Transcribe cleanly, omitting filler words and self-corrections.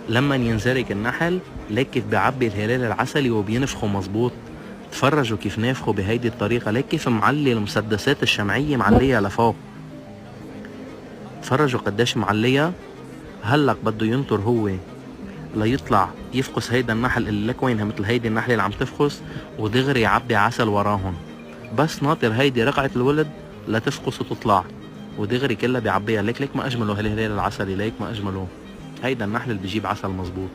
لما ينزرق النحل ليك كيف بيعبي الهلال العسلي وبينفخه مظبوط. تفرجوا كيف نافخوا بهيدي الطريقة، ليك كيف معلي المسدسات الشمعية معلية لفوق. تفرجوا قديش معلية. هلق بده ينطر هو ليطلع يفقس هيدا النحل اللي لك وينها مثل هيدي النحلة اللي عم تفقس، ودغري يعبي عسل وراهن. بس ناطر هيدي رقعة الولد لتفقس وتطلع، ودغري كلها بيعبيها. ليك ما اجمله هالهلال العسلي، ليك ما اجمله. هيدا النحل اللي بيجيب عسل مظبوط.